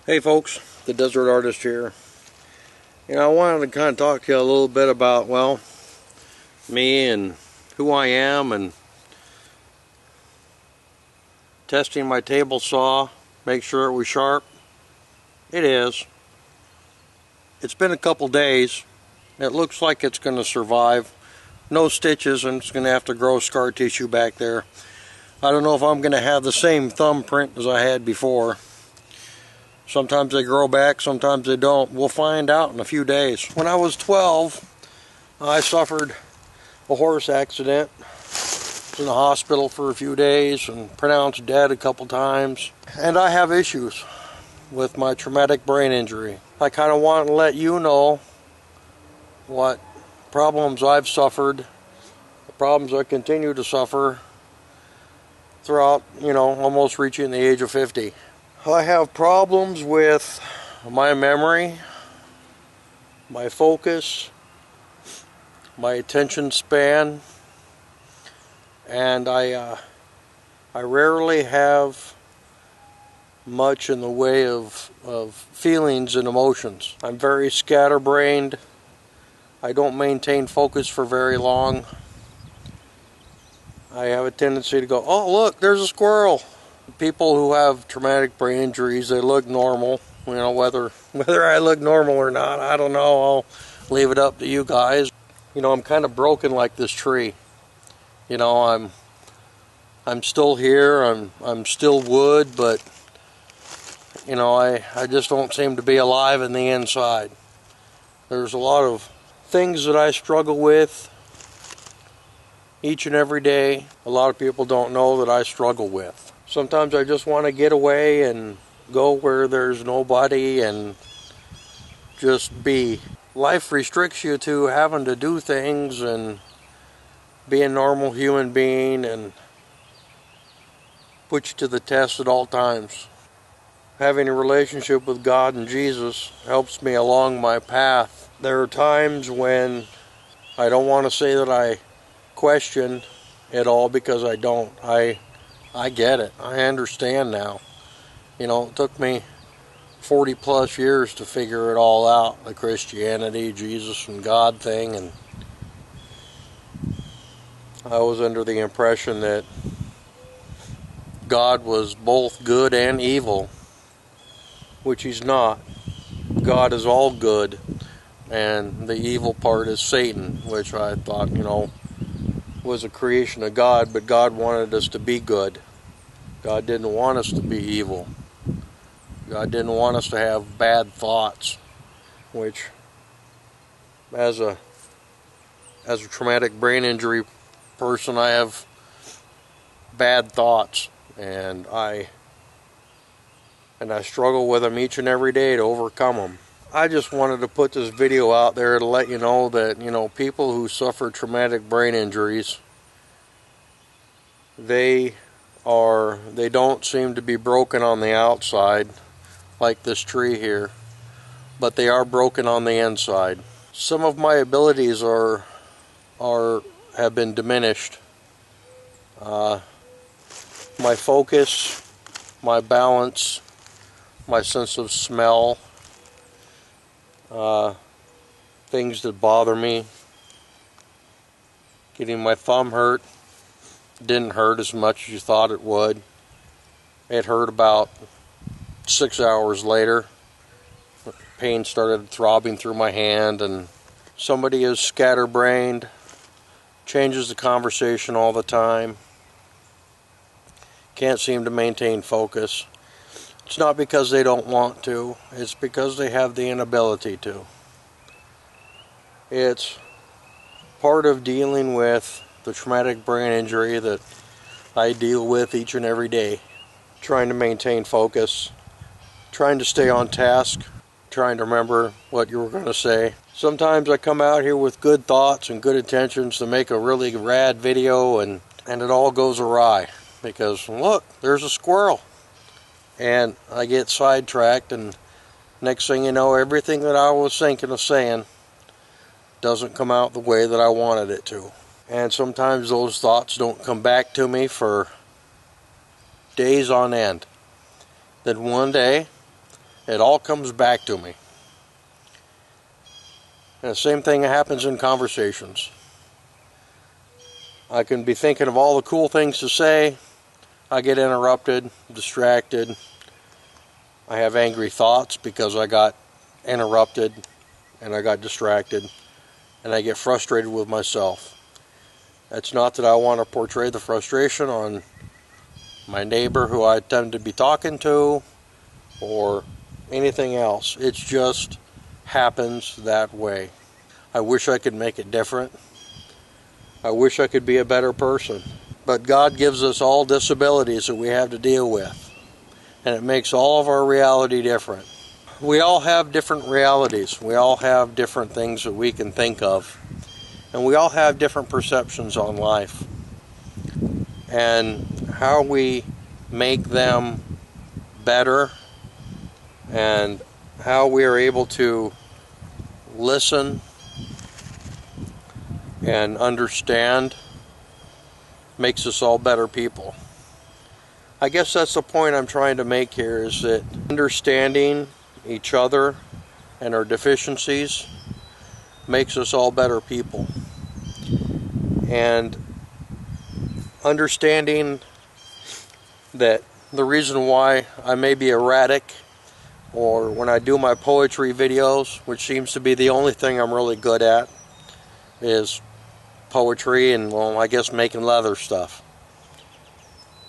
Hey folks, the Desert Artist here. I wanted to kind of talk to you a little bit about, well, me and who I am, and testing my table saw, make sure it was sharp. It is. It's been a couple days. It looks like it's going to survive. No stitches, and it's going to have to grow scar tissue back there. I don't know if I'm going to have the same thumbprint as I had before. Sometimes they grow back, sometimes they don't. We'll find out in a few days. When I was 12, I suffered a horse accident. I was in the hospital for a few days and pronounced dead a couple times. And I have issues with my traumatic brain injury. I kind of want to let you know what problems I've suffered, the problems I continue to suffer throughout, almost reaching the age of 50. I have problems with my memory, my focus, my attention span, and I rarely have much in the way of feelings and emotions. I'm very scatterbrained. I don't maintain focus for very long. I have a tendency to go, oh look, there's a squirrel. People who have traumatic brain injuries, they look normal. Whether I look normal or not, I don't know. I'll leave it up to you guys. I'm kind of broken like this tree. I'm still here. I'm still wood, but I just don't seem to be alive in the inside. There's a lot of things that I struggle with each and every day. A lot of people don't know that I struggle with. Sometimes I just want to get away and go where there's nobody and just be. Life restricts you to having to do things and be a normal human being and puts you to the test at all times. Having a relationship with God and Jesus helps me along my path. There are times when I don't want to say that I question it all, because I don't. I get it. I understand now. It took me 40 plus years to figure it all out, the Christianity, Jesus and God thing, and I was under the impression that God was both good and evil, which He's not. God is all good, and the evil part is Satan, which I thought, was a creation of God, but God wanted us to be good. God didn't want us to be evil. God didn't want us to have bad thoughts, which as a traumatic brain injury person, I have bad thoughts, and I struggle with them each and every day to overcome them. I just wanted to put this video out there to let you know that, people who suffer traumatic brain injuries, they don't seem to be broken on the outside like this tree here, but they are broken on the inside. Some of my abilities have been diminished. My focus, my balance, my sense of smell, things that bother me. Getting my thumb hurt didn't hurt as much as you thought it would. It hurt about 6 hours later. Pain started throbbing through my hand, and somebody is scatterbrained, changes the conversation all the time, can't seem to maintain focus. It's not because they don't want to, it's because they have the inability to. It's part of dealing with the traumatic brain injury that I deal with each and every day. Trying to maintain focus, trying to stay on task, trying to remember what you were going to say. Sometimes I come out here with good thoughts and good intentions to make a really rad video, and it all goes awry because, look, there's a squirrel. And I get sidetracked, and next thing you know, everything that I was thinking of saying doesn't come out the way that I wanted it to. And sometimes those thoughts don't come back to me for days on end. Then one day, It all comes back to me. And the same thing happens in conversations. I can be thinking of all the cool things to say. I get interrupted, distracted. I have angry thoughts because I got interrupted and I got distracted, and I get frustrated with myself. It's not that I want to portray the frustration on my neighbor who I tend to be talking to or anything else. It just happens that way. I wish I could make it different. I wish I could be a better person. But God gives us all disabilities that we have to deal with, and it makes all of our reality different. We all have different realities. We all have different things that we can think of, and we all have different perceptions on life. And how we make them better and how we are able to listen and understand makes us all better people. I guess that's the point I'm trying to make here, is that understanding each other and our deficiencies makes us all better people. And understanding that the reason why I may be erratic, or when I do my poetry videos, which seems to be the only thing I'm really good at, is poetry and, well, I guess making leather stuff.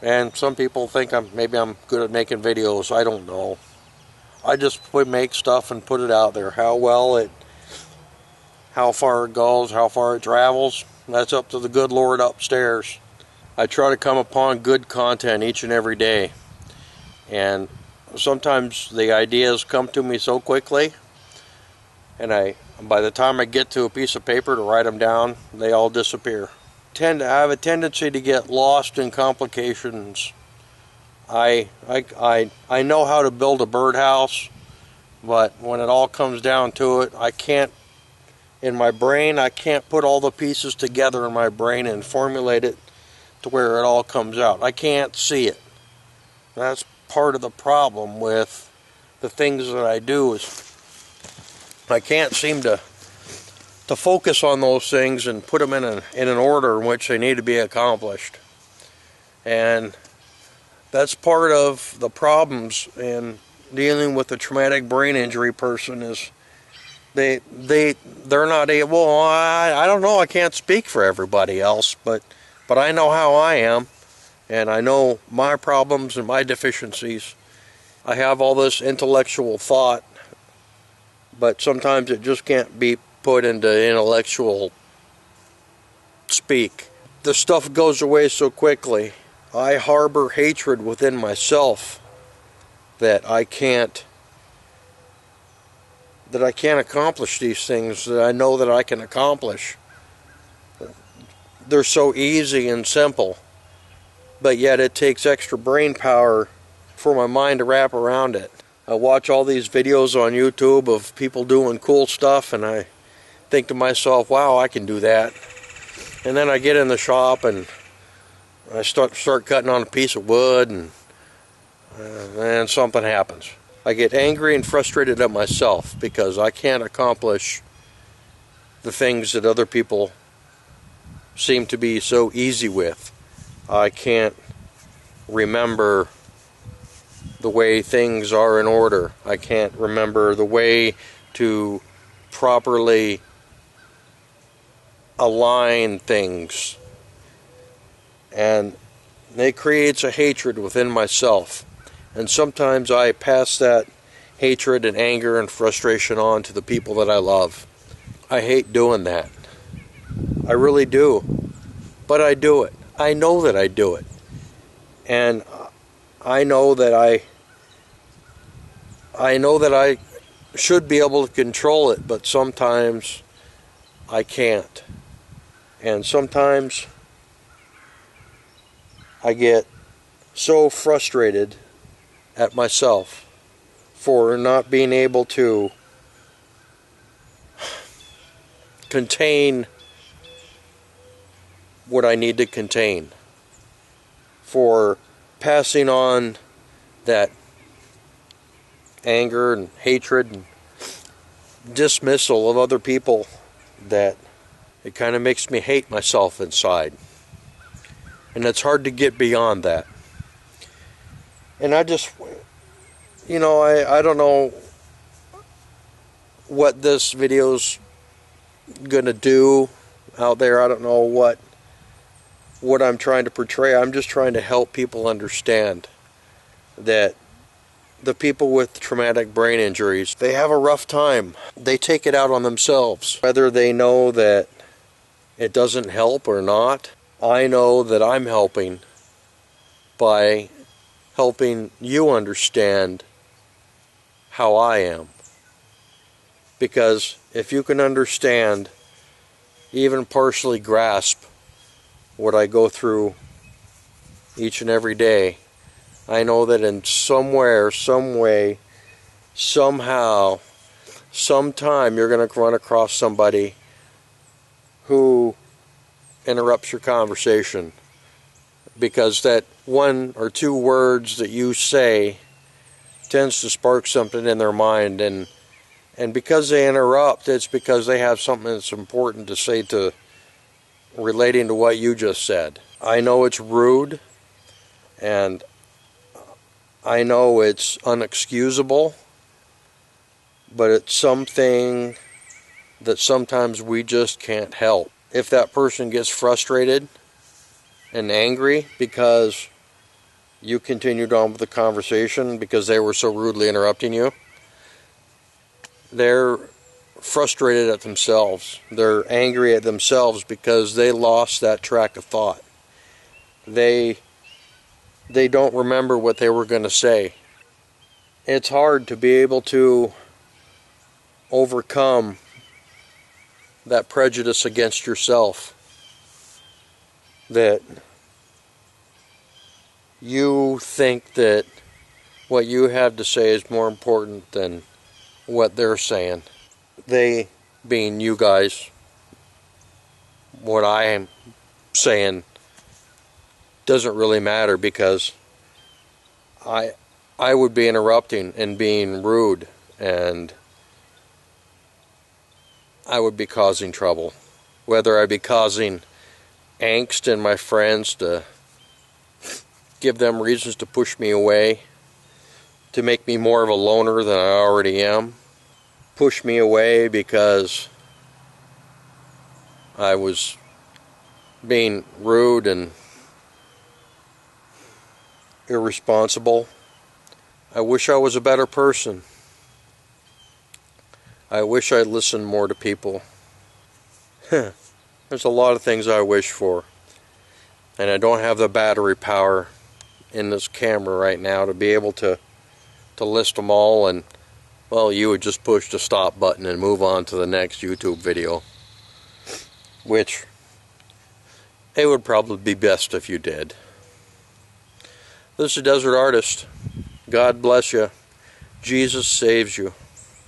And some people think maybe I'm good at making videos. I don't know. I just make stuff and put it out there. How far it goes, how far it travels, that's up to the good Lord upstairs. I try to come upon good content each and every day. And sometimes the ideas come to me so quickly, and by the time I get to a piece of paper to write them down, they all disappear. I have a tendency to get lost in complications. I know how to build a birdhouse, but when it all comes down to it, in my brain, I can't put all the pieces together in my brain and formulate it to where it all comes out. I can't see it. That's part of the problem with the things that I do, is I can't seem to focus on those things and put them in an order in which they need to be accomplished. And that's part of the problems in dealing with a traumatic brain injury person, is they're not able. I don't know, I can't speak for everybody else, but I know how I am, and I know my problems and my deficiencies. I have all this intellectual thought, but sometimes it just can't be put into intellectual speak. The stuff goes away so quickly. I harbor hatred within myself that I can't accomplish these things that I know that I can accomplish. They're so easy and simple, but yet it takes extra brain power for my mind to wrap around it. I watch all these videos on YouTube of people doing cool stuff, and I think to myself, wow, I can do that. And then I get in the shop and I start cutting on a piece of wood, and something happens. I get angry and frustrated at myself because I can't accomplish the things that other people seem to be so easy with. I can't remember the way things are in order. I can't remember the way to properly align things. And it creates a hatred within myself. And sometimes I pass that hatred and anger and frustration on to the people that I love. I hate doing that. I really do. But I do it. I know that I do it. And I know that I should be able to control it, but sometimes I can't. And sometimes I get so frustrated at myself for not being able to contain what I need to contain, for passing on that anger and hatred and dismissal of other people that it kind of makes me hate myself inside. And it's hard to get beyond that. And I just, you know, I don't know what this video's gonna do out there. I don't know what I'm trying to portray. I'm just trying to help people understand that the people with traumatic brain injuries, they have a rough time. They take it out on themselves. Whether they know that it doesn't help or not, I know that I'm helping by helping you understand how I am. Because if you can understand, even partially grasp what I go through each and every day, I know that in somewhere, some way, somehow, sometime you're going to run across somebody who interrupts your conversation, because that one or two words that you say tends to spark something in their mind, and because they interrupt, it's because they have something that's important to say to relating to what you just said. I know it's rude, and I know it's unexcusable, but it's something that sometimes we just can't help. If that person gets frustrated and angry because you continued on with the conversation because they were so rudely interrupting you, they're frustrated at themselves. They're angry at themselves because they lost that track of thought. They don't remember what they were going to say. It's hard to be able to overcome that prejudice against yourself, that you think that what you have to say is more important than what they're saying. They being you guys. What I am saying doesn't really matter, because I would be interrupting and being rude, and I would be causing trouble. Whether I be causing angst in my friends to give them reasons to push me away, to make me more of a loner than I already am, push me away because I was being rude and irresponsible. I wish I was a better person. I wish I listened more to people. There's a lot of things I wish for, and I don't have the battery power in this camera right now to be able to list them all, and well, you would just push the stop button and move on to the next YouTube video, which it would probably be best if you did. This is Desert Artist. God bless you. Jesus saves you.